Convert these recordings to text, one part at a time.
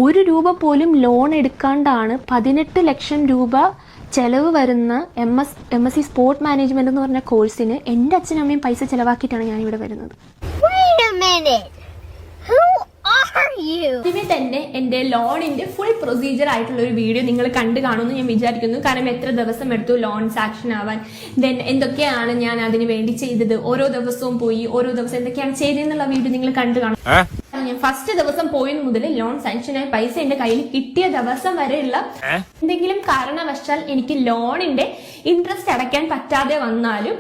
1 രൂപ പോലും ലോൺ എടുക്കാണ്ടാണ് 18 ലക്ഷം രൂപ ചെലവ് വരുന്ന MSc സ്പോർട്ട് മാനേജ്മെന്റ് എന്ന് പറഞ്ഞ കോഴ്സിന് എൻ്റെ അച്ഛനും അമ്മയും പൈസ ചെലവാക്കിയിട്ടാണ് ഞാൻ ഇവിടെ വരുന്നത്. ഇതിൽ തന്നെ എൻ്റെ ലോണിന്റെ ഫുൾ പ്രൊസീജിയർ ആയിട്ടുള്ള ഒരു വീഡിയോ നിങ്ങൾ കണ്ടു കാണുമെന്ന് ഞാൻ വിചാരിക്കുന്നു. കാരണം എത്ര ദിവസം എടുത്തു ലോൺ സാങ്ഷൻ ആവാൻ, ദെൻ എന്തൊക്കെയാണ് ഞാൻ അതിന് വേണ്ടി ചെയ്തത്, ഓരോ ദിവസവും പോയി ഓരോ ദിവസം എന്തൊക്കെയാണ് ചെയ്തതെന്നുള്ള വീഡിയോ നിങ്ങൾ കണ്ടു കാണും. ഞാൻ ഫസ്റ്റ് ദിവസം പോയത് മുതൽ ലോൺ സാങ്ഷനായ പൈസ എന്റെ കയ്യിൽ കിട്ടിയ ദിവസം വരെയുള്ള എന്തെങ്കിലും കാരണവശാൽ എനിക്ക് ലോണിന്റെ ഇൻട്രസ്റ്റ് അടയ്ക്കാൻ പറ്റാതെ വന്നാലും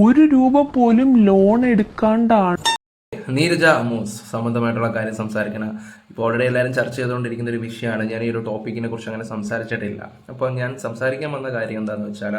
1 രൂപ പോലും ലോൺ എടുക്കാണ്ടാണ് നീരജ അമ്മൂസ് സംബന്ധമായിട്ടുള്ള കാര്യം സംസാരിക്കണം. ഇപ്പോൾ ഓൾറെഡി എല്ലാവരും ചർച്ച ചെയ്തുകൊണ്ടിരിക്കുന്ന ഒരു വിഷയമാണ്. ഞാൻ ഈ ഒരു ടോപ്പിക്കിനെ കുറിച്ച് അങ്ങനെ സംസാരിച്ചിട്ടില്ല. അപ്പോൾ ഞാൻ സംസാരിക്കാൻ വന്ന കാര്യം എന്താണെന്ന് വെച്ചാൽ,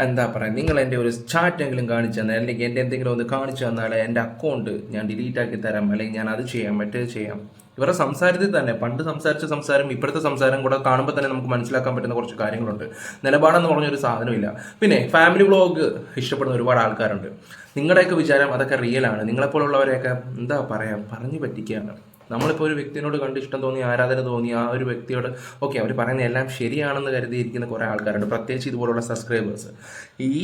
എന്താ പറയുക, നിങ്ങൾ എൻ്റെ ഒരു ചാറ്റെങ്കിലും കാണിച്ചു തന്നാൽ, അല്ലെങ്കിൽ എൻ്റെ എന്തെങ്കിലും ഒന്ന് കാണിച്ചു തന്നാൽ എൻ്റെ അക്കൗണ്ട് ഞാൻ ഡിലീറ്റ് ആക്കി തരാം, അല്ലെങ്കിൽ ഞാൻ അത് ചെയ്യാം മറ്റേത് ചെയ്യാം. ഇവരുടെ സംസാരത്തിൽ തന്നെ പണ്ട് സംസാരിച്ച സംസാരം ഇപ്പോഴത്തെ സംസാരം കൂടെ കാണുമ്പോൾ തന്നെ നമുക്ക് മനസ്സിലാക്കാൻ പറ്റുന്ന കുറച്ച് കാര്യങ്ങളുണ്ട്. നിലപാടെന്ന് പറഞ്ഞൊരു സാധനമില്ല. പിന്നെ ഫാമിലി വ്ളോഗ് ഇഷ്ടപ്പെടുന്ന ഒരുപാട് ആൾക്കാരുണ്ട്. നിങ്ങളുടെയൊക്കെ വിചാരം അതൊക്കെ റിയലാണ്. നിങ്ങളെപ്പോലുള്ളവരെയൊക്കെ എന്താ പറയുക, പറഞ്ഞു പറ്റിക്കുകയാണ്. നമ്മളിപ്പോൾ ഒരു വ്യക്തിയോട് കണ്ട് ഇഷ്ടം തോന്നി, ആരാധന തോന്നി, ആ ഒരു വ്യക്തിയോട് ഓക്കെ അവർ പറയുന്ന എല്ലാം ശരിയാണെന്ന് കരുതിയിരിക്കുന്ന കുറേ ആൾക്കാരുണ്ട്, പ്രത്യേകിച്ച് ഇതുപോലുള്ള സബ്സ്ക്രൈബേഴ്സ്. ഈ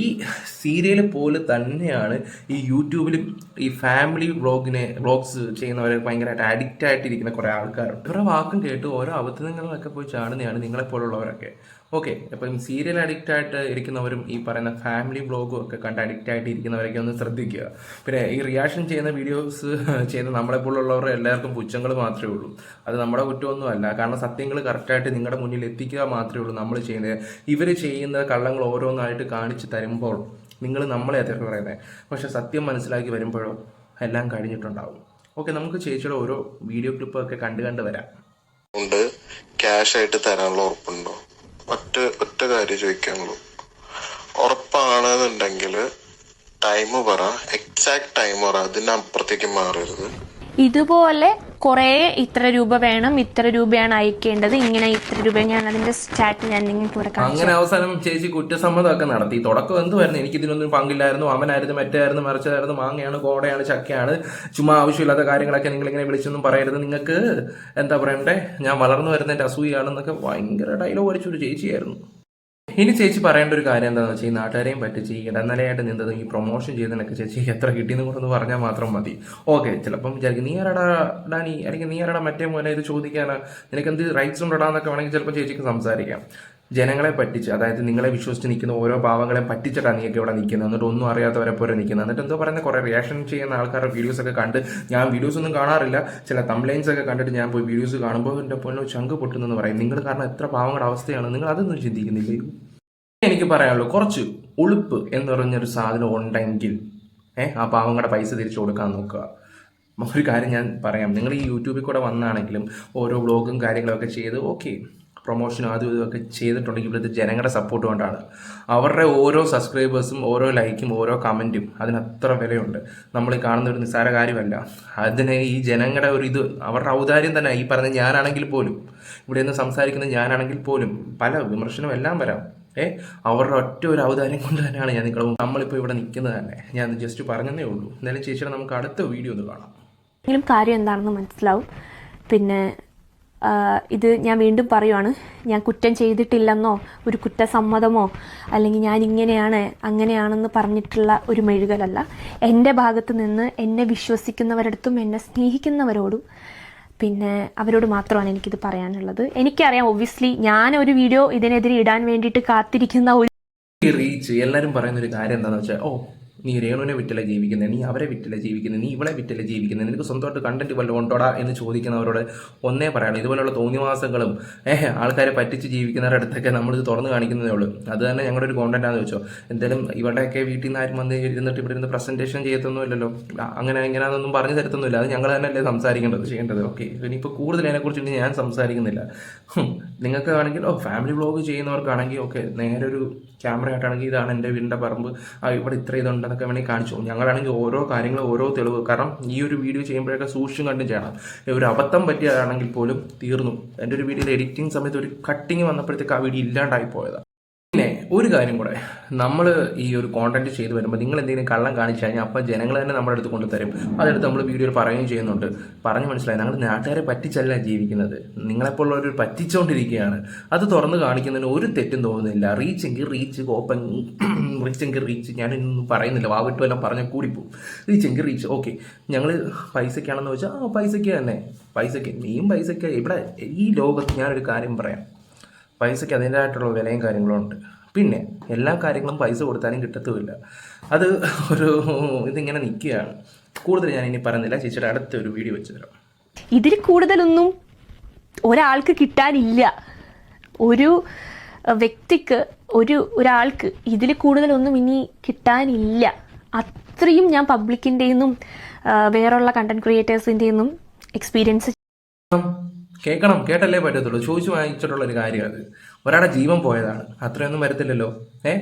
സീരിയൽ പോലെ തന്നെയാണ് ഈ യൂട്യൂബിലും ഈ ഫാമിലി വ്ളോഗ്സ് ചെയ്യുന്നവരെ ഭയങ്കരമായിട്ട് അഡിക്റ്റ് ആയിട്ടിരിക്കുന്ന കുറേ ആൾക്കാരുണ്ട്. ഇവരുടെ വാക്കും കേട്ട് ഓരോ അബദ്ധങ്ങളിലൊക്കെ പോയി ചാടുന്നതാണ് നിങ്ങളെപ്പോലുള്ളവരൊക്കെ. ഓക്കെ, അപ്പം സീരിയൽ അഡിക്റ്റ് ആയിട്ട് ഇരിക്കുന്നവരും ഈ പറയുന്ന ഫാമിലി വ്ളോഗും ഒക്കെ കണ്ട് അഡിക്റ്റ് ആയിട്ട് ഇരിക്കുന്നവരൊക്കെ ഒന്ന് ശ്രദ്ധിക്കുക. പിന്നെ ഈ റിയാക്ഷൻ ചെയ്യുന്ന വീഡിയോസ് ചെയ്യുന്ന നമ്മളെപ്പോലുള്ളവർ എല്ലാവർക്കും പുച്ഛങ്ങൾ മാത്രമേ ഉള്ളൂ. അത് നമ്മുടെ കുറ്റമൊന്നും അല്ല. കാരണം സത്യങ്ങൾ കറക്റ്റായിട്ട് നിങ്ങളുടെ മുന്നിൽ എത്തിക്കുക മാത്രമേ ഉള്ളൂ നമ്മൾ ചെയ്യുന്നത്. ഇവർ ചെയ്യുന്ന കള്ളങ്ങൾ ഓരോന്നായിട്ട് കാണിച്ച് തരുമ്പോൾ നിങ്ങൾ നമ്മളെ എതിർത്ത് പറയുന്നത്, പക്ഷെ സത്യം മനസ്സിലാക്കി വരുമ്പോഴോ എല്ലാം കഴിഞ്ഞിട്ടുണ്ടാവും. ഓക്കെ, നമുക്ക് ചേച്ചിയുടെ ഓരോ വീഡിയോ ക്ലിപ്പൊക്കെ കണ്ട് വരാം. ക്യാഷ് ആയിട്ട് തരാനുള്ള ഉറപ്പുണ്ടോ? ഒറ്റ കാര്യം ചോദിക്കാനുള്ളൂ. ഉറപ്പാണെന്നുണ്ടെങ്കിൽ ടൈം പറ, എക്സാക്ട് ടൈം പറ, അതിനപ്പുറത്തേക്ക് മാറരുത്. ഇതുപോലെ കുറേ ഇത്ര രൂപ വേണം, ഇത്ര രൂപയാണ് അയക്കേണ്ടത്, ഇങ്ങനെ ഇത്ര രൂപ, ഞാൻ അതിന്റെ സ്റ്റാറ്റ് ഞാൻ നിങ്ങൾക്ക് ഇവിടെ കാണിച്ചു. അങ്ങനെ അവസാനം ചേച്ചി കുറ്റസമ്മതമൊക്കെ നടത്തി. തുടക്കം എന്തുവായിരുന്നു, എനിക്ക് ഇതിനൊന്നും പങ്കില്ലായിരുന്നു, അവനായിരുന്നു, മറ്റായിരുന്നു, മറിച്ചായിരുന്നു, മാങ്ങയാണ്, കോടയാണ്, ചക്കയാണ്, ചുമ്മാ ആവശ്യമില്ലാത്ത കാര്യങ്ങളൊക്കെ നിങ്ങൾ ഇങ്ങനെ വിളിച്ചൊന്നും പറയരുത്, നിങ്ങൾക്ക് എന്താ പറയണ്ടേ, ഞാൻ വളർന്നു വരുന്നതിന്റെ അസൂയാണെന്നൊക്കെ ഭയങ്കര ഡയലോഗ് അടിച്ചൊരു ചേച്ചിയായിരുന്നു. ഇനി ചേച്ചി പറയേണ്ട ഒരു കാര്യം എന്താണെന്ന് വെച്ചാൽ, ഈ നാട്ടുകാരെയും പറ്റിച്ച് ഈ ഇടനിലയായിട്ട് നിന്നതും ഈ പ്രൊമോഷൻ ചെയ്തതിനൊക്കെ ചേച്ചി എത്ര കിട്ടിയെന്ന് കൂടെ ഒന്ന് പറഞ്ഞാൽ മാത്രം മതി. ഓക്കെ, ചിലപ്പം വിചാരിക്കും നീ ആരാടാ ഡാനി, അല്ലെങ്കിൽ നീ ആരാടാ മറ്റേ മോനെ ഇത് ചോദിക്കാനാ, നിനക്ക് എന്ത് റൈറ്റ്സ് ഉണ്ടോടാന്നൊക്കെ വേണമെങ്കിൽ ചിലപ്പോൾ ചേച്ചിക്ക് സംസാരിക്കാം. ജനങ്ങളെ പറ്റിച്ച്, അതായത് നിങ്ങളെ വിശ്വസിച്ച് നിൽക്കുന്ന ഓരോ പാവങ്ങളെ പറ്റിച്ചിട്ടാണ് നീയൊക്കെ ഇവിടെ നിൽക്കുന്നത്, എന്നിട്ട് ഒന്നും അറിയാത്തവരെ പോലെ നിൽക്കുന്നത്. എന്നിട്ട് എന്തോ പറയുന്ന കുറേ റിയാക്ഷൻ ചെയ്യുന്ന ആൾക്കാരുടെ വീഡിയോസൊക്കെ കണ്ട്, ഞാൻ വീഡിയോസ് ഒന്നും കാണാറില്ല, ചില തംബ്ലൈൻസ് ഒക്കെ കണ്ടിട്ട് ഞാൻ പോയി വീഡിയോസ് കാണുമ്പോൾ എൻ്റെ പൊന്നോ ചങ്ക് പൊട്ടുന്നെന്ന് പറയും. നിങ്ങൾ കാരണം എത്ര പാവങ്ങളുടെ അവസ്ഥയാണ്, നിങ്ങൾ അതൊന്നും ചിന്തിക്കുന്നില്ലേ? എനിക്ക് പറയാനുള്ളൂ, കുറച്ച് ഉളുപ്പ് എന്ന് പറഞ്ഞൊരു സാധനം ഉണ്ടെങ്കിൽ ആ പാവങ്ങളുടെ പൈസ തിരിച്ചു കൊടുക്കാൻ നോക്കുക. ഒരു കാര്യം ഞാൻ പറയാം, നിങ്ങൾ ഈ യൂട്യൂബിൽ കൂടെ വന്നാണെങ്കിലും ഓരോ വ്ളോഗും കാര്യങ്ങളൊക്കെ ചെയ്ത് ഓക്കെ പ്രൊമോഷനും അതും ഇതൊക്കെ ചെയ്തിട്ടുണ്ടെങ്കിൽ ഇവിടുത്തെ ജനങ്ങളുടെ സപ്പോർട്ട് കൊണ്ടാണ്. അവരുടെ ഓരോ സബ്സ്ക്രൈബേഴ്സും ഓരോ ലൈക്കും ഓരോ കമൻറ്റും അതിനത്ര വിലയുണ്ട്. നമ്മൾ കാണുന്ന ഒരു നിസ്സാര കാര്യമല്ല. അതിന് ഈ ജനങ്ങളുടെ ഒരു ഇത്, അവരുടെ ഔദാര്യം തന്നെ. ഈ പറഞ്ഞ ഞാനാണെങ്കിൽ പോലും, ഇവിടെ നിന്ന് സംസാരിക്കുന്ന ഞാനാണെങ്കിൽ പോലും പല വിമർശനം എല്ലാം വരാം. അവരുടെ ഒറ്റ ഒരു ഔദാര്യം കൊണ്ട് തന്നെയാണ് നമ്മളിപ്പോൾ ഇവിടെ നിൽക്കുന്നത് തന്നെ. ഞാൻ ജസ്റ്റ് പറഞ്ഞതേ ഉള്ളൂ. എന്തായാലും ചേച്ചിയുടെ നമുക്ക് അടുത്ത വീഡിയോ ഒന്ന് കാണാം. എങ്കിലും കാര്യം എന്താണെന്ന് മനസ്സിലാവും. പിന്നെ ഇത് ഞാൻ വീണ്ടും പറയുവാണ്, ഞാൻ കുറ്റം ചെയ്തിട്ടില്ലെന്നോ ഒരു കുറ്റസമ്മതമോ അല്ലെങ്കിൽ ഞാൻ ഇങ്ങനെയാണ് അങ്ങനെയാണെന്ന് പറഞ്ഞിട്ടുള്ള ഒരു മെഴുകലല്ല. എൻ്റെ ഭാഗത്ത് നിന്ന് എന്നെ വിശ്വസിക്കുന്നവരടുത്തും എന്നെ സ്നേഹിക്കുന്നവരോടും പിന്നെ അവരോട് മാത്രമാണ് എനിക്കിത് പറയാനുള്ളത്. എനിക്കറിയാം, ഒബ്വിയസ്ലി ഞാൻ ഒരു വീഡിയോ ഇതിനെതിരെ ഇടാൻ വേണ്ടിയിട്ട് കാത്തിരിക്കുന്ന ഒരു റീച്ച്. എല്ലാവരും പറയുന്ന ഒരു കാര്യം എന്താണെന്ന് വെച്ചാൽ, നീ രേണുവിനെ വിറ്റല്ല ജീവിക്കുന്നത്, നീ അവരെ വിറ്റല്ല ജീവിക്കുന്നത്, നീ ഇവളെ വിറ്റല്ല ജീവിക്കുന്നത്, നിനക്ക് സ്വന്തമായിട്ട് കണ്ടന്റ് വല്ലതും ഉണ്ടോടാ എന്ന് ചോദിക്കുന്നവരോട് ഒന്നേ പറയാനുള്ളൂ, ഇതുപോലുള്ള തോന്നിവാസങ്ങളും ആൾക്കാരെ പറ്റിച്ച് ജീവിക്കുന്നവരുടെ അടുത്തൊക്കെ നമ്മളിത് തുറന്ന് കാണിക്കുന്നതേ ഉള്ളൂ. അത് തന്നെ ഞങ്ങളുടെ ഒരു കോണ്ടന്റാന്ന് വെച്ചോ. എന്തായാലും ഇവരുടെയൊക്കെ വീട്ടിൽ നിന്ന് ആരും വന്ന് ഇരുന്നിട്ട് ഇവിടെ ഇരുന്ന് പ്രസന്റേഷൻ ചെയ്യത്തൊന്നുമില്ലല്ലോ, അങ്ങനെ ഇങ്ങനെയാണെന്നൊന്നും പറഞ്ഞു തരത്തൊന്നുമില്ല. അത് ഞങ്ങൾ തന്നെയല്ലേ ചെയ്യേണ്ടത്. ഓക്കെ, ഇനിയിപ്പോൾ കൂടുതൽ അതിനെക്കുറിച്ചിട്ട് ഞാൻ സംസാരിക്കുന്നില്ല. നിങ്ങൾക്ക് ആണെങ്കിൽ ഫാമിലി വ്ളോഗ് ചെയ്യുന്നവർക്കാണെങ്കിൽ ഓക്കെ, നേരെ ഒരു ക്യാമറ ആയിട്ടാണെങ്കിൽ ഇതാണ് എൻ്റെ വീടിൻ്റെ പറമ്പ്, ഇവിടെ ഇത്ര ഇതുണ്ടെന്നൊക്കെ വേണമെങ്കിൽ കാണിച്ചു. ഞങ്ങളാണെങ്കിൽ ഓരോ കാര്യങ്ങളും ഓരോ തെളിവ്, കാരണം ഈ ഒരു വീഡിയോ ചെയ്യുമ്പോഴൊക്കെ സൂക്ഷിച്ചും കണ്ടും ചെയ്യണം. ഒരു അബദ്ധം പറ്റിയതാണെങ്കിൽ പോലും തീർന്നു. എൻ്റെ ഒരു വീഡിയോയിൽ എഡിറ്റിംഗ് സമയത്ത് ഒരു കട്ടിങ് വന്നപ്പോഴത്തേക്ക് ആ വീഡിയോ ഇല്ലാണ്ടായി പോയതാണ്. പിന്നെ ഒരു കാര്യം കൂടെ, നമ്മൾ ഈ ഒരു കോണ്ടന്റ് ചെയ്ത് വരുമ്പോൾ നിങ്ങൾ എന്തെങ്കിലും കള്ളം കാണിച്ചു കഴിഞ്ഞാൽ അപ്പം ജനങ്ങൾ തന്നെ നമ്മുടെ അടുത്ത് കൊണ്ടുതരും. അതെടുത്ത് നമ്മൾ വീഡിയോയിൽ പറയുകയും ചെയ്യുന്നുണ്ട്. പറഞ്ഞു മനസ്സിലായി, ഞങ്ങൾ നാട്ടുകാരെ പറ്റിച്ചല്ല ജീവിക്കുന്നത്, നിങ്ങളെപ്പോലുള്ളവർ പറ്റിച്ചുകൊണ്ടിരിക്കുകയാണ്. അത് തുറന്ന് കാണിക്കുന്നതിന് ഒരു തെറ്റും തോന്നുന്നില്ല. റീച്ചെങ്കിൽ റീച്ച്, ഓപ്പൺ റീച്ചെങ്കിൽ റീച്ച്, ഞാനൊന്നും പറയുന്നില്ല, വാവിട്ടും എല്ലാം പറഞ്ഞാൽ കൂടിപ്പോവും. റീച്ചെങ്കിൽ റീച്ച്, ഓക്കെ. ഞങ്ങൾ പൈസയ്ക്കാണെന്ന് വെച്ചാൽ പൈസയ്ക്ക് തന്നെ, പൈസയ്ക്ക് നീയും പൈസയ്ക്ക്. ഇവിടെ ഈ ലോകത്ത് ഞാനൊരു കാര്യം പറയാം, പൈസയ്ക്ക് അതിൻ്റെതായിട്ടുള്ള വിലയും കാര്യങ്ങളും ഉണ്ട്. പിന്നെ എല്ലാ കാര്യങ്ങളും പൈസ കൊടുത്താലും കിട്ടത്തുമില്ല. അത് ഒരു ഇതിങ്ങനെ നിൽക്കുകയാണ്. കൂടുതൽ ഞാൻ ഇനി പറയുന്നില്ല, ചേച്ചിയുടെ അടുത്തൊരു വീഡിയോ വെച്ച് തരാം. ഇതിൽ കൂടുതലൊന്നും ഒരാൾക്ക് കിട്ടാനില്ല. ഒരു വ്യക്തിക്ക്, ഒരാൾക്ക് ഇതിൽ കൂടുതലൊന്നും ഇനി കിട്ടാനില്ല. അത്രയും ഞാൻ പബ്ലിക്കിൻ്റെയൊന്നും വേറെയുള്ള കണ്ടന്റ് ക്രിയേറ്റേഴ്സിൻ്റെയൊന്നും എക്സ്പീരിയൻസ് കേൾക്കണം, കേട്ടല്ലേ പറ്റത്തുള്ളൂ. ചോദിച്ചു വാങ്ങിച്ചിട്ടുള്ള ഒരു കാര്യം അത്. ഒരാളുടെ ജീവൻ പോയതാണ്, അത്രയൊന്നും വരത്തില്ലല്ലോ.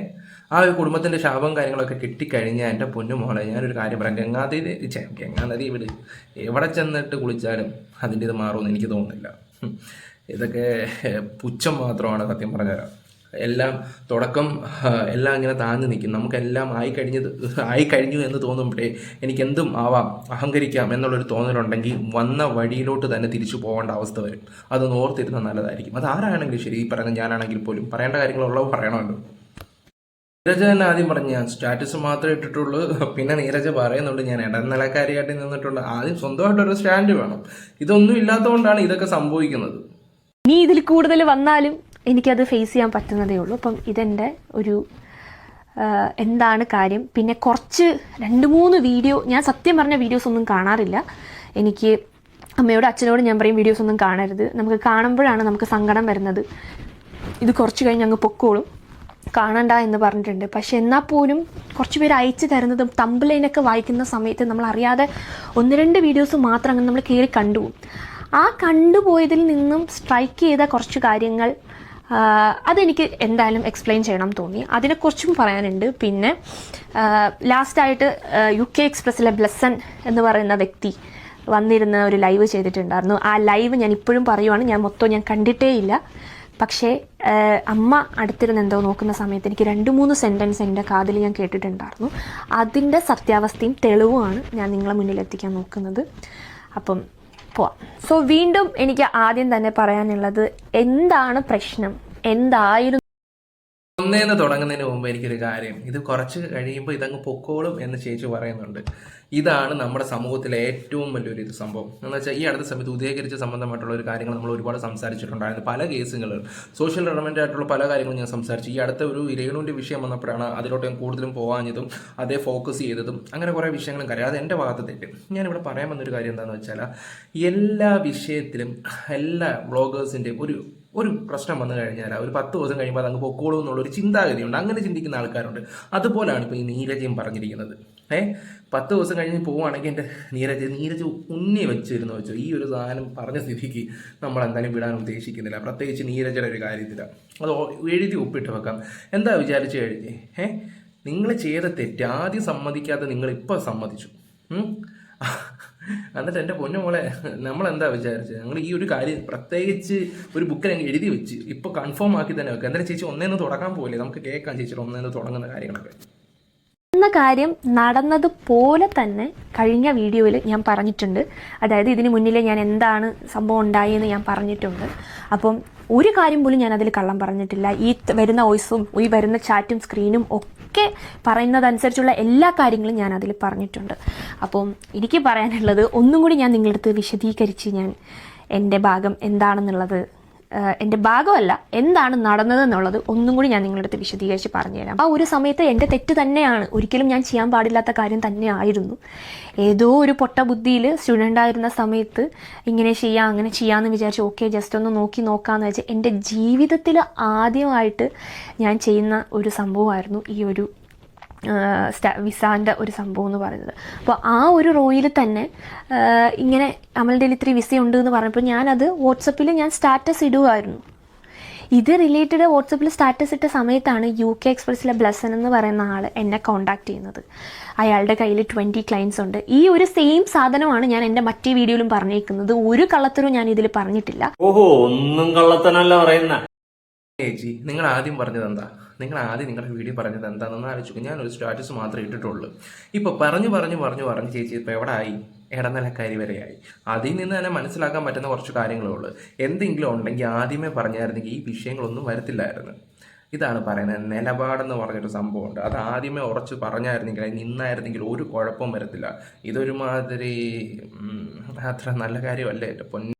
ആ ഒരു കുടുംബത്തിന്റെ ശാപം കാര്യങ്ങളൊക്കെ കിട്ടിക്കഴിഞ്ഞാൽ എൻ്റെ പൊന്നു മോളെ, ഞാനൊരു കാര്യം പറയാം, ഗംഗാനദി ഇവിടെ എവിടെ ചെന്നിട്ട് കുളിച്ചാലും അതിൻ്റെ ഇത് മാറുമെന്ന് എനിക്ക് തോന്നുന്നില്ല. ഇതൊക്കെ പുച്ഛം മാത്രമാണ് സത്യം പറഞ്ഞുതരാം. എല്ലാം തുടക്കം എല്ലാം ഇങ്ങനെ താഴ്ന്നു നിൽക്കും. നമുക്കെല്ലാം ആയിക്കഴിഞ്ഞു എന്ന് തോന്നുമ്പോഴേ എനിക്കെന്തും ആവാം, അഹങ്കരിക്കാം എന്നുള്ളൊരു തോന്നലുണ്ടെങ്കിൽ വന്ന വഴിയിലോട്ട് തന്നെ തിരിച്ചു പോകേണ്ട അവസ്ഥ വരും. അത് ഓർത്തിരുന്നാൽ നല്ലതായിരിക്കും. അത് ആരാണെങ്കിലും ശരി, ഈ പറയുന്ന ഞാനാണെങ്കിൽ പോലും പറയേണ്ട കാര്യങ്ങളുള്ളവ പറയണമല്ലോ. നീരജ തന്നെ ആദ്യം പറഞ്ഞു, ഞാൻ സ്റ്റാറ്റസ് മാത്രമേ ഇട്ടിട്ടുള്ളൂ. പിന്നെ നീരജ പറയുന്നുണ്ട് ഞാൻ ഇടനിലക്കാരിയായിട്ട് നിന്നിട്ടുണ്ട്. ആദ്യം സ്വന്തമായിട്ടൊരു സ്റ്റാൻഡ് വേണം. ഇതൊന്നും ഇല്ലാത്തതുകൊണ്ടാണ് ഇതൊക്കെ സംഭവിക്കുന്നത്. ഇനി ഇതിൽ കൂടുതൽ വന്നാലും എനിക്കത് ഫേസ് ചെയ്യാൻ പറ്റുന്നതേ ഉള്ളൂ. അപ്പം ഇതെൻ്റെ ഒരു എന്താണ് കാര്യം. പിന്നെ കുറച്ച് 2-3 വീഡിയോ, ഞാൻ സത്യം പറഞ്ഞ വീഡിയോസ് ഒന്നും കാണാറില്ല. എനിക്ക് അമ്മയോട് അച്ഛനോട് ഞാൻ പറയും വീഡിയോസ് ഒന്നും കാണരുത്, നമുക്ക് കാണുമ്പോഴാണ് നമുക്ക് സങ്കടം വരുന്നത്, ഇത് കുറച്ച് കഴിഞ്ഞ് അങ്ങ് പൊക്കോളും, കാണണ്ട എന്ന് പറഞ്ഞിട്ടുണ്ട്. പക്ഷെ എന്നാൽ പോലും കുറച്ച് പേര് അയച്ചു തരുന്നതും തമ്പ്ലൈനൊക്കെ വായിക്കുന്ന സമയത്ത് നമ്മൾ അറിയാതെ 1-2 വീഡിയോസ് മാത്രം അങ്ങനെ നമ്മൾ കയറി കണ്ടുപോകും. ആ കണ്ടുപോയതിൽ നിന്നും സ്ട്രൈക്ക് ചെയ്ത കുറച്ച് കാര്യങ്ങൾ അതെനിക്ക് എന്തായാലും എക്സ്പ്ലെയിൻ ചെയ്യണം തോന്നി. അതിനെക്കുറിച്ചും പറയാനുണ്ട്. പിന്നെ ലാസ്റ്റായിട്ട് UK എക്സ്പ്രസ്സിലെ ബ്ലെസ്സൻ എന്ന് പറയുന്ന വ്യക്തി വന്നിരുന്ന ഒരു ലൈവ് ചെയ്തിട്ടുണ്ടായിരുന്നു. ആ ലൈവ് ഞാൻ ഇപ്പോഴും പറയുവാണ്, ഞാൻ മൊത്തം കണ്ടിട്ടേ ഇല്ല. പക്ഷേ അമ്മ അടുത്തിരുന്ന് എന്തോ നോക്കുന്ന സമയത്ത് എനിക്ക് 2-3 സെൻറ്റൻസ് എൻ്റെ കാതിൽ ഞാൻ കേട്ടിട്ടുണ്ടായിരുന്നു. അതിൻ്റെ സത്യാവസ്ഥയും തെളിവുമാണ് ഞാൻ നിങ്ങളെ മുന്നിൽ എത്തിക്കാൻ നോക്കുന്നത്. അപ്പം പോവാം. സോ വീണ്ടും എനിക്ക് ആദ്യം തന്നെ പറയാനുള്ളത്, എന്താണ് പ്രശ്നം, എന്തായിരുന്നു ഒന്നേന്ന് തുടങ്ങുന്നതിന് മുമ്പ് എനിക്കൊരു കാര്യം, ഇത് കുറച്ച് കഴിയുമ്പോൾ ഇതങ്ങ് പൊക്കോളും എന്ന് ചേച്ചി പറയുന്നുണ്ട്. ഇതാണ് നമ്മുടെ സമൂഹത്തിലെ ഏറ്റവും വലിയൊരു സംഭവം എന്ന് വെച്ചാൽ, ഈ അടുത്ത സമയത്ത് ഉദയകരിച്ച സംബന്ധമായിട്ടുള്ള ഒരു കാര്യങ്ങൾ നമ്മൾ ഒരുപാട് സംസാരിച്ചിട്ടുണ്ടായിരുന്നു. പല കേസുകൾ, സോഷ്യൽ റെലവൻ്റ് ആയിട്ടുള്ള പല കാര്യങ്ങളും ഞാൻ സംസാരിച്ചു. ഈ അടുത്ത ഒരു രേണുവിൻ്റെ വിഷയം വന്നപ്പോഴാണ് അതിലോട്ട് ഞാൻ കൂടുതലും പോകാഞ്ഞതും അതേ ഫോക്കസ് ചെയ്തതും. അങ്ങനെ കുറേ വിഷയങ്ങളും കാര്യം, അത് എൻ്റെ ഭാഗത്ത് തെറ്റ്. ഞാനിവിടെ പറയാൻ വന്നൊരു കാര്യം എന്താണെന്ന് വെച്ചാൽ, എല്ലാ വിഷയത്തിലും എല്ലാ വ്ളോഗേഴ്സിൻ്റെയും ഒരു പ്രശ്നം വന്നു കഴിഞ്ഞാൽ ഒരു 10 ദിവസം കഴിയുമ്പോൾ അതങ്ങ് പൊക്കോളൂ എന്നുള്ളൊരു ചിന്താഗതിയുണ്ട്. അങ്ങനെ ചിന്തിക്കുന്ന ആൾക്കാരുണ്ട്. അതുപോലെയാണ് ഇപ്പോൾ ഈ നീരജയും പറഞ്ഞിരിക്കുന്നത്. 10 ദിവസം കഴിഞ്ഞ് പോവുകയാണെങ്കിൽ എൻ്റെ നീരജ് ഉന്നി വെച്ചിരുന്നു വെച്ചോ, ഈ ഒരു സാധനം പറഞ്ഞ സ്ഥിതിക്ക് നമ്മൾ എന്തായാലും വിടാൻ ഉദ്ദേശിക്കുന്നില്ല. പ്രത്യേകിച്ച് നീരജയുടെ ഒരു കാര്യത്തിലാണ്. അത് എഴുതി ഒപ്പിട്ട് വെക്കാം. എന്താ വിചാരിച്ചു കഴിഞ്ഞേ, നിങ്ങൾ ചെയ്ത തെറ്റ് ആദ്യം സമ്മതിക്കാതെ നിങ്ങൾ ഇപ്പോൾ സമ്മതിച്ചു. എന്നിട്ട് എൻ്റെ പൊന്നു മോളെ, നമ്മളെന്താ വിചാരിച്ചത്, ഞങ്ങൾ ഈ ഒരു കാര്യം പ്രത്യേകിച്ച് ഒരു ബുക്കിൽ അങ്ങ് എഴുതി വെച്ച് ഇപ്പോൾ കൺഫേം ആക്കി തന്നെ വെക്കാം. എന്തായാലും ചേച്ചി ഒന്നേന്ന് തുടങ്ങാൻ പോകില്ലേ, നമുക്ക് കേൾക്കാം ചേച്ചിയുടെ ഒന്നേന്ന് തുടങ്ങുന്ന കാര്യങ്ങളൊക്കെ. എന്ന കാര്യം നടന്നതുപോലെ തന്നെ കഴിഞ്ഞ വീഡിയോയിൽ ഞാൻ പറഞ്ഞിട്ടുണ്ട്. അതായത് ഇതിന് മുന്നിൽ ഞാൻ എന്താണ് സംഭവം ഉണ്ടായെന്ന് ഞാൻ പറഞ്ഞിട്ടുണ്ട്. അപ്പം ഒരു കാര്യം പോലും ഞാൻ അതിൽ കള്ളം പറഞ്ഞിട്ടില്ല. ഈ വരുന്ന വോയിസും ഈ വരുന്ന ചാറ്റും സ്ക്രീനും ഒക്കെ പറയുന്നതനുസരിച്ചുള്ള എല്ലാ കാര്യങ്ങളും ഞാൻ അതിൽ പറഞ്ഞിട്ടുണ്ട്. അപ്പം എനിക്ക് പറയാനുള്ളത് ഒന്നും കൂടി ഞാൻ നിങ്ങളുടെ അടുത്ത് വിശദീകരിച്ച് ഞാൻ എൻ്റെ ഭാഗം എന്താണെന്നുള്ളത്, എൻ്റെ ഭാഗമല്ല എന്താണ് നടന്നതെന്നുള്ളത് ഒന്നും കൂടി ഞാൻ നിങ്ങളുടെ അടുത്ത് വിശദീകരിച്ച് പറഞ്ഞുതരാം. ആ ഒരു സമയത്ത് എൻ്റെ തെറ്റ് തന്നെയാണ്, ഒരിക്കലും ഞാൻ ചെയ്യാൻ പാടില്ലാത്ത കാര്യം തന്നെയായിരുന്നു. ഏതോ ഒരു പൊട്ട ബുദ്ധിയിൽ സ്റ്റുഡൻ്റ് ആയിരുന്ന സമയത്ത് ഇങ്ങനെ ചെയ്യാം അങ്ങനെ ചെയ്യാമെന്ന് വിചാരിച്ചു, ഓക്കെ ജസ്റ്റ് ഒന്ന് നോക്കാമെന്ന് വെച്ചാൽ എൻ്റെ ജീവിതത്തിൽ ആദ്യമായിട്ട് ഞാൻ ചെയ്യുന്ന ഒരു സംഭവമായിരുന്നു ഈ ഒരു വിസാൻ്റെ ഒരു സംഭവം എന്ന് പറയുന്നത്. അപ്പോൾ ആ ഒരു റോയിൽ തന്നെ ഇങ്ങനെ അമലിൻ്റെ ഇത്തിരി വിസ ഉണ്ട് എന്ന് പറഞ്ഞപ്പോൾ ഞാനത് വാട്സപ്പിൽ ഞാൻ സ്റ്റാറ്റസ് ഇടുമായിരുന്നു. ഇത് റിലേറ്റഡ് വാട്സപ്പിൽ സ്റ്റാറ്റസ് ഇട്ട സമയത്താണ് UK എക്സ്പ്രസ്സിലെ ബ്ലെസ്സൻ എന്ന് പറയുന്ന ആൾ എന്നെ കോൺടാക്ട് ചെയ്യുന്നത്. അയാളുടെ കയ്യിൽ 20 ക്ലയൻസ് ഉണ്ട്. ഈ ഒരു സെയിം സാധനമാണ് ഞാൻ എൻ്റെ മറ്റേ വീഡിയോയിലും പറഞ്ഞേക്കുന്നത്. ഒരു കള്ളത്തരവും ഞാൻ ഇതിൽ പറഞ്ഞിട്ടില്ല. ഓഹോ, ഒന്നും കള്ളത്തനല്ല പറയുന്ന ചേച്ചി. നിങ്ങൾ ആദ്യം പറഞ്ഞത് എന്താ, നിങ്ങൾ ആദ്യം നിങ്ങളുടെ വീഡിയോ പറഞ്ഞത് എന്താണെന്ന് ആലോചിക്കും. ഞാനൊരു സ്റ്റാറ്റസ് മാത്രമേ ഇട്ടിട്ടുള്ളൂ. ഇപ്പോൾ പറഞ്ഞ് ചേച്ചി ഇപ്പോൾ എവിടെ ആയി, ഇടനിലക്കാരി വരെയായി. അതിൽ നിന്ന് തന്നെ മനസ്സിലാക്കാൻ പറ്റുന്ന കുറച്ച് കാര്യങ്ങളേ ഉള്ളൂ. എന്തെങ്കിലും ഉണ്ടെങ്കിൽ ആദ്യമേ പറഞ്ഞായിരുന്നെങ്കിൽ ഈ വിഷയങ്ങളൊന്നും വരത്തില്ലായിരുന്നു. ഇതാണ് പറയുന്നത്, നിലപാടെന്ന് പറഞ്ഞൊരു സംഭവമുണ്ട്. അത് ആദ്യമേ ഉറച്ച് പറഞ്ഞായിരുന്നെങ്കിൽ, നിന്നായിരുന്നെങ്കിൽ ഒരു കുഴപ്പവും വരത്തില്ല. ഇതൊരുമാതിരി അത്ര നല്ല കാര്യമല്ലേ എൻ്റെ പൊന്നു.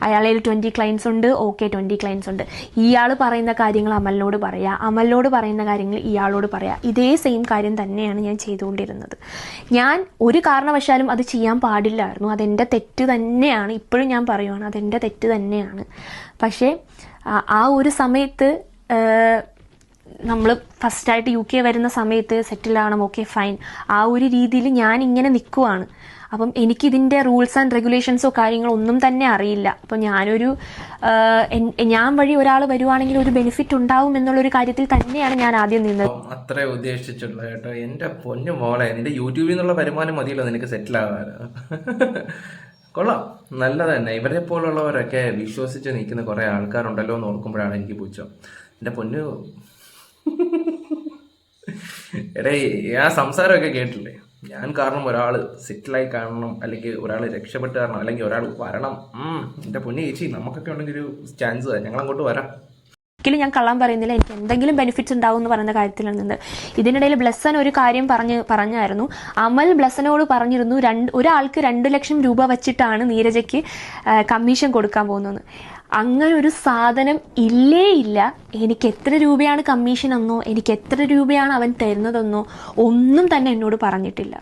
അയാളേൽ 20 ക്ലയൻസ് ഉണ്ട്, ഓക്കെ 20 ക്ലയൻസ് ഉണ്ട്. ഇയാൾ പറയുന്ന കാര്യങ്ങൾ അമലിനോട് പറയാ, അമലിനോട് പറയുന്ന കാര്യങ്ങൾ ഇയാളോട് പറയാ. ഇതേ സെയിം കാര്യം തന്നെയാണ് ഞാൻ ചെയ്തുകൊണ്ടിരുന്നത്. ഞാൻ ഒരു കാരണവശാലും അത് ചെയ്യാൻ പാടില്ലായിരുന്നു. അതെൻ്റെ തെറ്റ് തന്നെയാണ്. ഇപ്പോഴും ഞാൻ പറയുവാണ്, അതെൻ്റെ തെറ്റ് തന്നെയാണ്. പക്ഷേ ആ ഒരു സമയത്ത് നമ്മൾ ഫസ്റ്റായിട്ട് UK വരുന്ന സമയത്ത് സെറ്റിൽ ആവണം, ഓക്കെ ഫൈൻ, ആ ഒരു രീതിയിൽ ഞാൻ ഇങ്ങനെ നിൽക്കുവാണ്. അപ്പം എനിക്കിതിൻ്റെ റൂൾസ് ആൻഡ് റെഗുലേഷൻസോ കാര്യങ്ങളോ ഒന്നും തന്നെ അറിയില്ല. അപ്പം ഞാൻ വഴി ഒരാൾ വരുവാണെങ്കിൽ ഒരു ബെനിഫിറ്റ് ഉണ്ടാവും എന്നുള്ളൊരു കാര്യത്തിൽ തന്നെയാണ് ഞാൻ ആദ്യം നിന്നത്. അത്രേ ഉദ്ദേശിച്ചുള്ള കേട്ടോ എൻ്റെ പൊന്നു മോളെ. നിന്റെ യൂട്യൂബിൽ നിന്നുള്ള വരുമാനം മതിയല്ലോ നിനക്ക് സെറ്റിൽ ആകാൻ. കൊള്ളാം, നല്ലത് തന്നെ. ഇവരെ പോലുള്ളവരൊക്കെ വിശ്വസിച്ച് നിൽക്കുന്ന കുറേ ആൾക്കാരുണ്ടല്ലോ എന്ന് ഓർക്കുമ്പോഴാണ് എനിക്ക് പുച്ഛം. എൻ്റെ പൊന്നു എടേ, ആ സംസാരമൊക്കെ കേട്ടില്ലേ? ഞാൻ കാരണം ഒരാൾ സെറ്റിലായി കാണണം, അല്ലെങ്കിൽ ഒരാൾ രക്ഷപ്പെട്ട് കാണണം, അല്ലെങ്കിൽ ഒരാൾ വരണം. എൻ്റെ പൊന്നു ചേച്ചി, നമുക്കൊക്കെ ഉണ്ടെങ്കിൽ ഒരു ചാൻസ് തന്നെ, ഞങ്ങൾ അങ്ങോട്ട് വരാം. ഒരിക്കലും ഞാൻ കള്ളം പറയുന്നില്ല. എനിക്ക് എന്തെങ്കിലും ബെനിഫിറ്റ്സ് ഉണ്ടാവും എന്ന് പറയുന്ന കാര്യത്തിലാണ് നിന്നത്. ഇതിനിടയിൽ ബ്ലസ്സൻ ഒരു കാര്യം പറഞ്ഞായിരുന്നു. അമൽ ബ്ലസ്സനോട് പറഞ്ഞിരുന്നു ഒരാൾക്ക് 2 ലക്ഷം രൂപ വെച്ചിട്ടാണ് നീരജയ്ക്ക് കമ്മീഷൻ കൊടുക്കാൻ പോകുന്നത്. അങ്ങനെ ഒരു സാധനം ഇല്ലേ ഇല്ല. എനിക്ക് എത്ര രൂപയാണ് കമ്മീഷൻ എന്നോ, എനിക്ക് എത്ര രൂപയാണ് അവൻ തരുന്നതെന്നോ ഒന്നും തന്നെ എന്നോട് പറഞ്ഞിട്ടില്ല.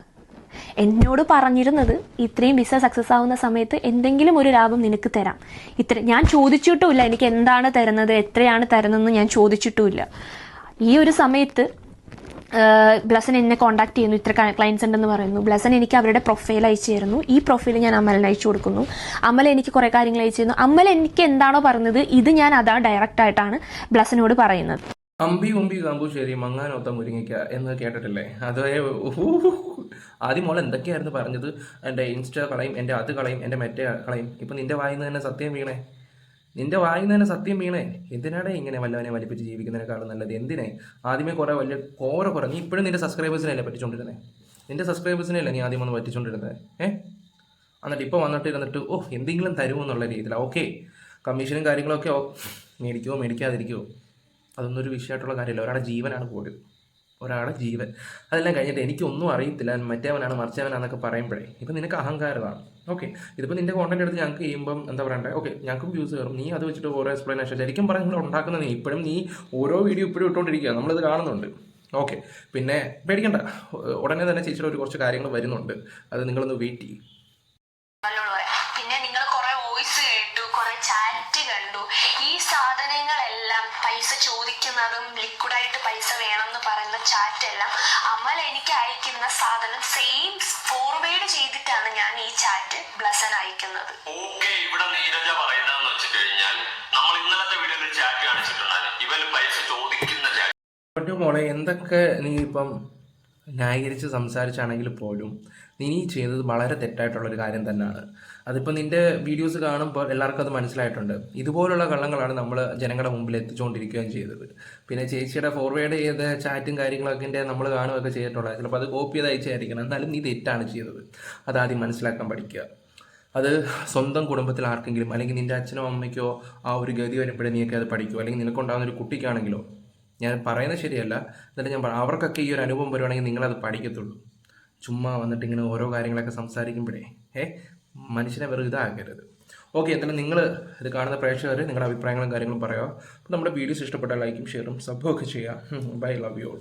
എന്നോട് പറഞ്ഞിരുന്നത്, ഇത്രയും വിസ സക്സസ് ആവുന്ന സമയത്ത് എന്തെങ്കിലും ഒരു ലാഭം നിനക്ക് തരാം. ഞാൻ ചോദിച്ചിട്ടുമില്ല എനിക്ക് എന്താണ് തരുന്നത്, എത്രയാണ് തരുന്നതെന്ന് ഞാൻ ചോദിച്ചിട്ടുമില്ല. ഈ ഒരു സമയത്ത് ബ്ലസൻ എന്നെ കോൺടാക്ട് ചെയ്യുന്നു, ഇത്ര ക്ലയൻസ് ഉണ്ടെന്ന് പറയുന്നു. ബ്ലസൻ എനിക്ക് അവരുടെ പ്രൊഫൈൽ അയച്ചു തരുന്നു. ഈ പ്രൊഫൈൽ ഞാൻ അമലിന് അയച്ചു കൊടുക്കുന്നു. അമൽ എനിക്ക് കുറേ കാര്യങ്ങൾ അയച്ചു തരുന്നു. അമൽ എനിക്ക് എന്താണോ പറഞ്ഞത് ഇത് ഞാൻ അതാണ് ഡയറക്റ്റ് ആയിട്ടാണ് ബ്ലസനോട് പറയുന്നത്. അമ്പി ഉമ്പി കാമ്പൂശ്ശേരി മങ്ങാനൊത്ത മുരിങ്ങിക്ക എന്ന് കേട്ടിട്ടില്ലേ? അത് ആദ്യം മോൾ എന്തൊക്കെയായിരുന്നു പറഞ്ഞത്? എൻ്റെ ഇൻസ്റ്റ കളയും, എൻ്റെ അത് കളയും, എൻ്റെ മറ്റേ കളയും. ഇപ്പം നിൻ്റെ വായിന്ന് തന്നെ സത്യം വീണേ, എന്തിനാടേ ഇങ്ങനെ വല്ലവനെ വലിപ്പിച്ച് ജീവിക്കുന്നതിനേക്കാളും നല്ലത്? എന്തിനെ ആദ്യമേ കുറേ കുറേ നീ ഇപ്പോഴും നിൻ്റെ സബ്സ്ക്രൈബേഴ്സിനല്ലേ പറ്റിച്ചുകൊണ്ടിരുന്നത്? നിൻ്റെ സബ്സ്ക്രൈബേഴ്സിനല്ലേ നീ ആദ്യം ഒന്ന് പറ്റിച്ചുകൊണ്ടിരുന്നത്? എന്നിട്ട് ഇപ്പോൾ വന്നിട്ട് എന്തെങ്കിലും തരുമെന്നുള്ള രീതിയിൽ ഓക്കെ, കമ്മീഷനും കാര്യങ്ങളൊക്കെ മേടിക്കാതിരിക്കുമോ, അതൊന്നും ഒരു വിഷയമായിട്ടുള്ള കാര്യമില്ല. ഒരാളുടെ ജീവനാണ് പോലും, ഒരാളുടെ ജീവൻ. അതെല്ലാം കഴിഞ്ഞിട്ട് എനിക്കൊന്നും അറിയത്തില്ല, മറ്റേവനാണ് മറിച്ചവനാണെന്നൊക്കെ പറയുമ്പോഴേ ഇപ്പം നിനക്ക് അഹങ്കാരമാണ്. ഓക്കെ, ഇതിപ്പോൾ നിൻ്റെ കോണ്ടന്റ് എടുത്ത് ഞങ്ങൾക്ക് ചെയ്യുമ്പം എന്താ പറയണ്ടേ, ഓക്കെ ഞങ്ങൾക്കും വ്യൂസ് കയറും. നീ അത് വെച്ചിട്ട് ഓരോ എക്സ്പ്ലനേഷൻ ശരിക്കും പറഞ്ഞാൽ നിങ്ങൾ ഉണ്ടാക്കുന്ന നീ ഇപ്പോഴും ഓരോ വീഡിയോ ഇപ്പോഴും ഇട്ടുകൊണ്ടിരിക്കുക, നമ്മളിത് കാണുന്നുണ്ട്. ഓക്കെ, പിന്നെ പേടിക്കണ്ട, ഉടനെ തന്നെ ചേച്ചിയുടെ കുറച്ച് കാര്യങ്ങൾ വരുന്നുണ്ട്. അത് നിങ്ങളൊന്ന് വെയിറ്റ് ചെയ്യും. പിന്നെ നിങ്ങൾ കുറെ വോയിസ് കേട്ടു, കുറെ ചാറ്റ് കണ്ടു. ഈ സാധനങ്ങളെല്ലാം പൈസ ചോദിക്കുന്നതും ലിക്വിഡായിട്ട് പൈസ വേണമെന്ന് പറയുന്ന ചാറ്റ് എല്ലാം അമൽ എനിക്ക് അയക്കുന്ന സാധനം സെയിം ഫോർവേഡ് ചെയ്തിട്ടാണ് ഞാൻ ഈ ചാറ്റ് ബ്ലസൻ അയക്കുന്നത്. ഇവിടെ നീരജ പറയുന്നതെന്ന് വെച്ച് കഴിഞ്ഞാൽ നമ്മൾ ഇന്നലത്തെ വീഡിയോയിൽ ചാറ്റ് കാണിച്ചിട്ടുണ്ടായിരുന്നു, ഇവര് പൈസ ചോദിക്കുന്ന ചാറ്റ്. മോളെ, എന്തൊക്കെ നീ ഇപ്പം ന്യായീകരിച്ച് സംസാരിച്ചാണെങ്കിൽ പോലും നീ ചെയ്തത് വളരെ തെറ്റായിട്ടുള്ളൊരു കാര്യം തന്നെയാണ്. അതിപ്പോൾ നിൻ്റെ വീഡിയോസ് കാണുമ്പോൾ എല്ലാവർക്കും അത് മനസ്സിലായിട്ടുണ്ട്. ഇതുപോലുള്ള കള്ളങ്ങളാണ് നമ്മൾ ജനങ്ങളുടെ മുമ്പിൽ എത്തിച്ചുകൊണ്ടിരിക്കുകയും ചെയ്തത്. പിന്നെ ചേച്ചിയുടെ ഫോർവേഡ് ചെയ്ത ചാറ്റും കാര്യങ്ങളൊക്കെ നമ്മൾ കാണുകയൊക്കെ ചെയ്തിട്ടുള്ളത്. ചിലപ്പോൾ അത് കോപ്പി ചെയ്ത് അയച്ചായിരിക്കണം, എന്നാലും നീ തെറ്റാണ് ചെയ്തത്. അതാദ്യം മനസ്സിലാക്കാൻ പഠിക്കുക. അത് സ്വന്തം കുടുംബത്തിൽ ആർക്കെങ്കിലും, അല്ലെങ്കിൽ നിൻ്റെ അച്ഛനോ അമ്മയ്ക്കോ ആ ഒരു ഗതി വരുമ്പോഴേ നീയൊക്കെ അത് പഠിക്കുമോ, അല്ലെങ്കിൽ നിനക്കുണ്ടാകുന്ന ഒരു കുട്ടിക്കാണെങ്കിലോ, ഞാൻ പറയുന്നത് ശരിയല്ല, എന്നിട്ട് അവർക്കൊക്കെ ഈ ഒരു അനുഭവം വരുവാണെങ്കിൽ നിങ്ങളത് പഠിക്കത്തുള്ളൂ. ചുമ്മാ വന്നിട്ട് ഇങ്ങനെ ഓരോ കാര്യങ്ങളൊക്കെ സംസാരിക്കുമ്പോഴേ മനുഷ്യനെ വെറുതെ ഇതാക്കരുത്. ഓക്കെ, എന്തായാലും നിങ്ങൾ ഇത് കാണുന്ന പ്രേക്ഷകർ നിങ്ങളുടെ അഭിപ്രായങ്ങളും കാര്യങ്ങളും പറയുക. അപ്പോൾ നമ്മുടെ വീഡിയോസ് ഇഷ്ടപ്പെട്ടാൽ ലൈക്കും ഷെയറും സബ്ബും ഒക്കെ ചെയ്യുക. Bye, love you all.